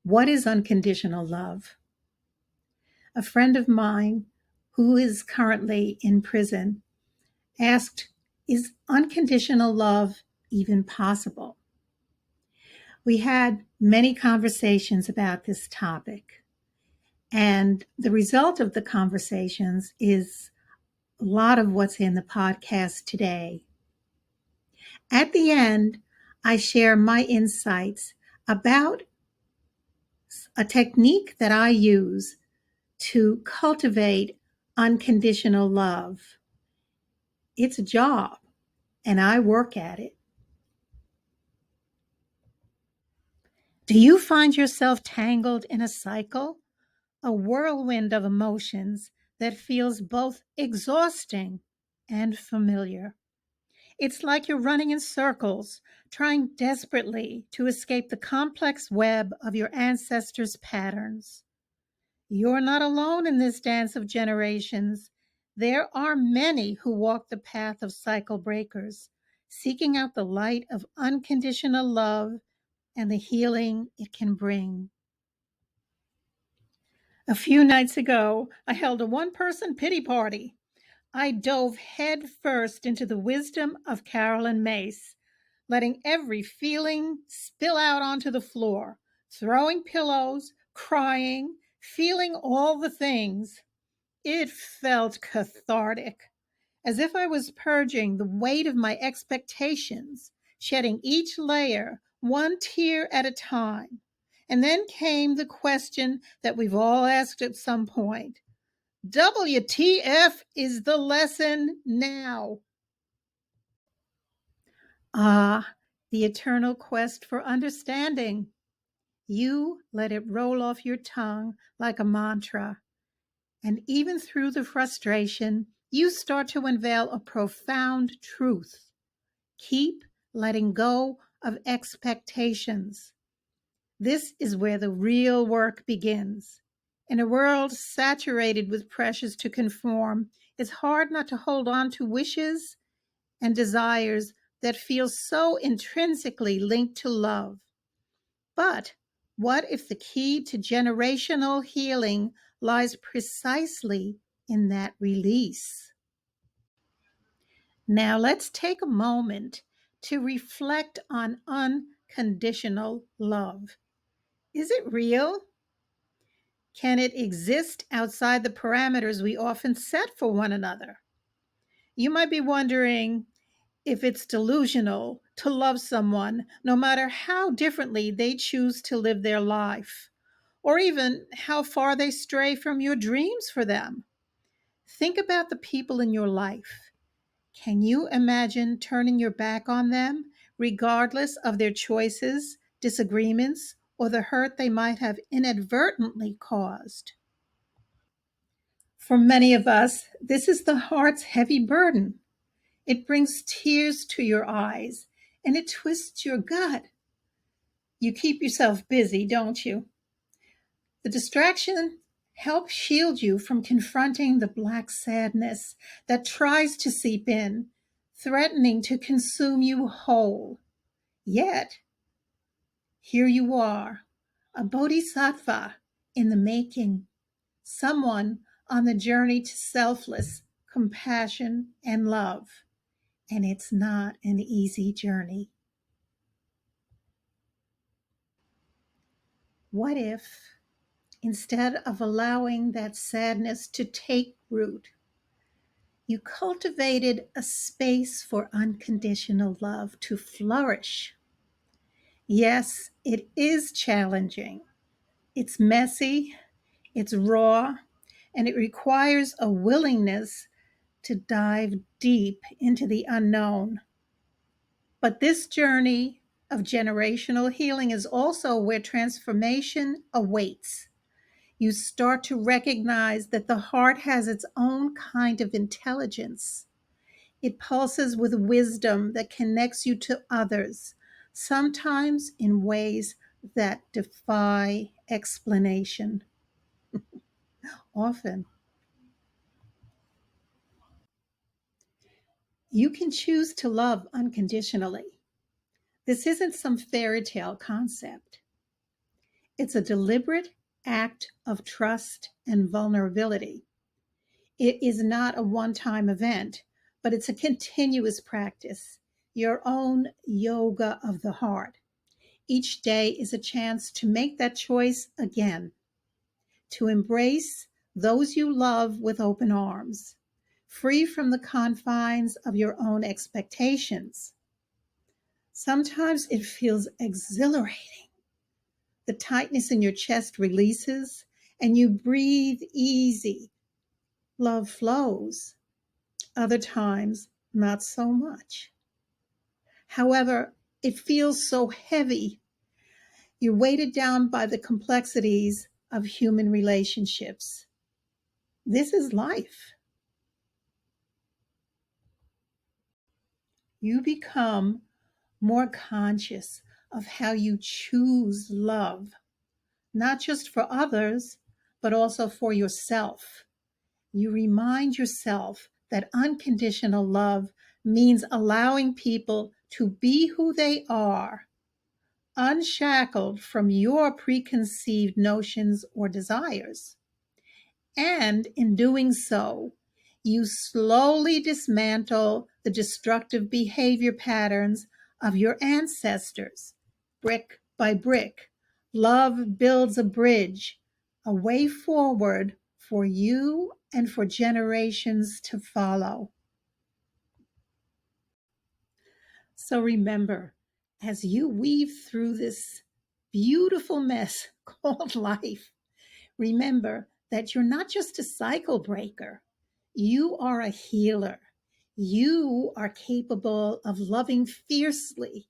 What is unconditional love? A friend of mine who is currently in prison asked, is unconditional love even possible? We had many conversations about this topic, and the result of the conversations is a lot of what's in the podcast today. At the end, I share my insights about a technique that I use to cultivate unconditional love. It's a job, and I work at it. Do you find yourself tangled in a cycle, a whirlwind of emotions that feels both exhausting and familiar? It's like you're running in circles, trying desperately to escape the complex web of your ancestors' patterns. You're not alone in this dance of generations. There are many who walk the path of cycle breakers, seeking out the light of unconditional love and the healing it can bring. A few nights ago, I held a one-person pity party. I dove head first into the wisdom of Carolyn Mace, letting every feeling spill out onto the floor, throwing pillows, crying, feeling all the things. It felt cathartic, as if I was purging the weight of my expectations, shedding each layer, one tear at a time. And then came the question that we've all asked at some point: WTF is the lesson now? Ah, the eternal quest for understanding. You let it roll off your tongue like a mantra. And even through the frustration, you start to unveil a profound truth. Keep letting go of expectations. This is where the real work begins. In a world saturated with pressures to conform, it's hard not to hold on to wishes and desires that feel so intrinsically linked to love. But what if the key to generational healing lies precisely in that release? Now let's take a moment to reflect on unconditional love. Is it real? Can it exist outside the parameters we often set for one another? You might be wondering if it's delusional to love someone no matter how differently they choose to live their life, or even how far they stray from your dreams for them. Think about the people in your life. Can you imagine turning your back on them, regardless of their choices, disagreements, or the hurt they might have inadvertently caused? For many of us, this is the heart's heavy burden. It brings tears to your eyes and it twists your gut. You keep yourself busy, don't you? The distraction helps shield you from confronting the black sadness that tries to seep in, threatening to consume you whole. Yet, here you are, a bodhisattva in the making, someone on the journey to selfless compassion and love. And it's not an easy journey. What if, instead of allowing that sadness to take root, you cultivated a space for unconditional love to flourish? Yes, it is challenging. It's messy, it's raw, and it requires a willingness to dive deep into the unknown. But this journey of generational healing is also where transformation awaits. You start to recognize that the heart has its own kind of intelligence. It pulses with wisdom that connects you to others, sometimes in ways that defy explanation. Often, you can choose to love unconditionally. This isn't some fairy tale concept. It's a deliberate act of trust and vulnerability. It is not a one time event, but it's a continuous practice, your own yoga of the heart. Each day is a chance to make that choice again, to embrace those you love with open arms, free from the confines of your own expectations. Sometimes it feels exhilarating. The tightness in your chest releases and you breathe easy. Love flows. Other times, not so much. However, it feels so heavy. You're weighted down by the complexities of human relationships. This is life. You become more conscious of how you choose love, not just for others, but also for yourself. You remind yourself that unconditional love means allowing people to be who they are, unshackled from your preconceived notions or desires. And in doing so, you slowly dismantle the destructive behavior patterns of your ancestors. Brick by brick, love builds a bridge, a way forward for you and for generations to follow. So remember, as you weave through this beautiful mess called life, remember that you're not just a cycle breaker, you are a healer. You are capable of loving fiercely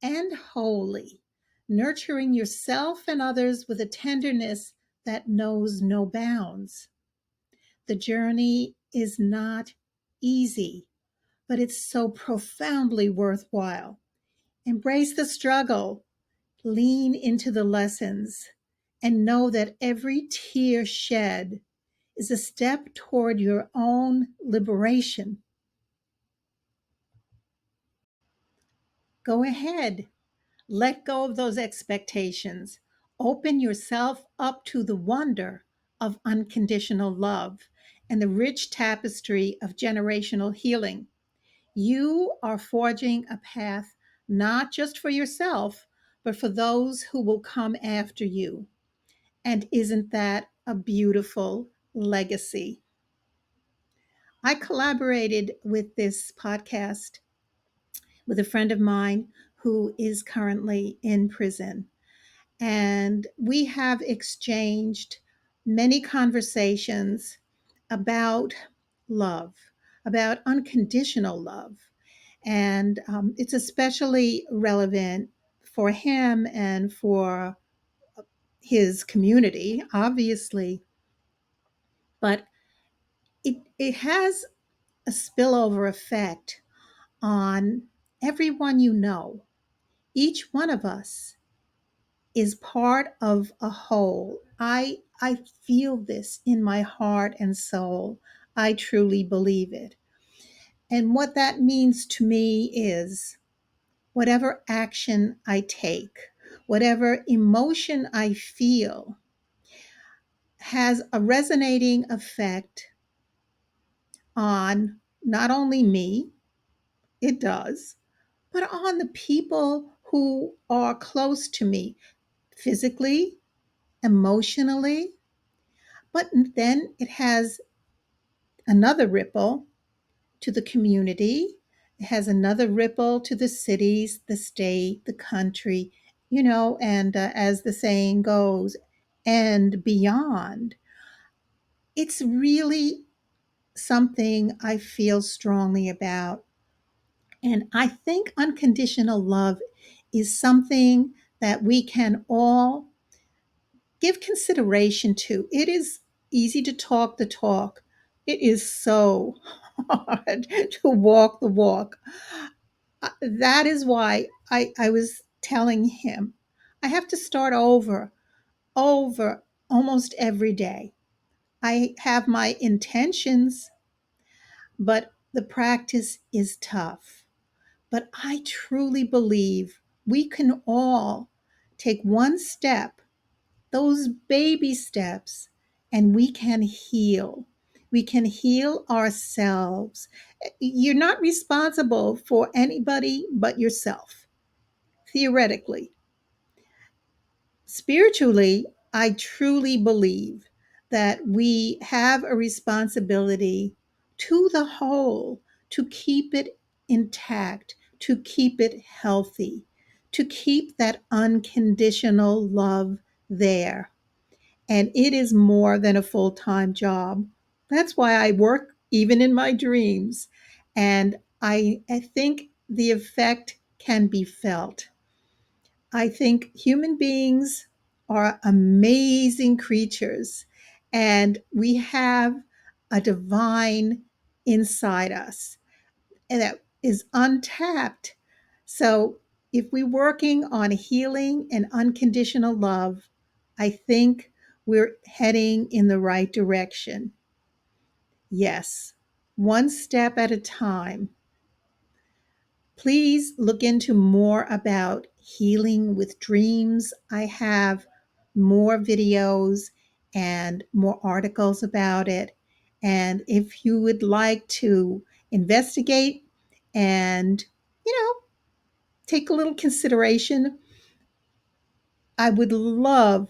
and wholly, nurturing yourself and others with a tenderness that knows no bounds. The journey is not easy, but it's so profoundly worthwhile. Embrace the struggle, lean into the lessons, and know that every tear shed is a step toward your own liberation. Go ahead, let go of those expectations. Open yourself up to the wonder of unconditional love and the rich tapestry of generational healing. You are forging a path not just for yourself, but for those who will come after you. And isn't that a beautiful legacy? I collaborated with this podcast with a friend of mine who is currently in prison. And we have exchanged many conversations about love, about unconditional love. And it's especially relevant for him and for his community, obviously, but it has a spillover effect on everyone you know. Each one of us is part of a whole. I feel this in my heart and soul. I truly believe it. And what that means to me is whatever action I take, whatever emotion I feel has a resonating effect on not only me, it does, but on the people who are close to me physically, emotionally. But then it has another ripple to the community. It has another ripple to the cities, the state, the country, and as the saying goes, and beyond. It's really something I feel strongly about. And I think unconditional love is something that we can all give consideration to. It is easy to talk the talk. It is so hard to walk the walk. That is why I was telling him I have to start over almost every day. I have my intentions, but the practice is tough. But I truly believe we can all take one step those baby steps, and we can heal. We can heal ourselves. You're not responsible for anybody but yourself, theoretically. Spiritually, I truly believe that we have a responsibility to the whole to keep it intact, to keep it healthy, to keep that unconditional love there. And it is more than a full time job. That's why I work even in my dreams. And I think the effect can be felt. I think human beings are amazing creatures, and we have a divine inside us and that is untapped. So, if we're working on healing and unconditional love, I think we're heading in the right direction. Yes, one step at a time. Please look into more about healing with dreams. I have more videos and more articles about it. And if you would like to investigate and, you know, take a little consideration, I would love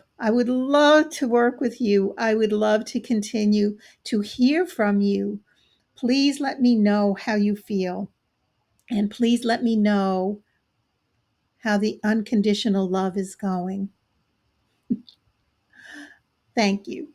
to work with you. I would love to continue to hear from you. Please let me know how you feel. And please let me know how the unconditional love is going. Thank you.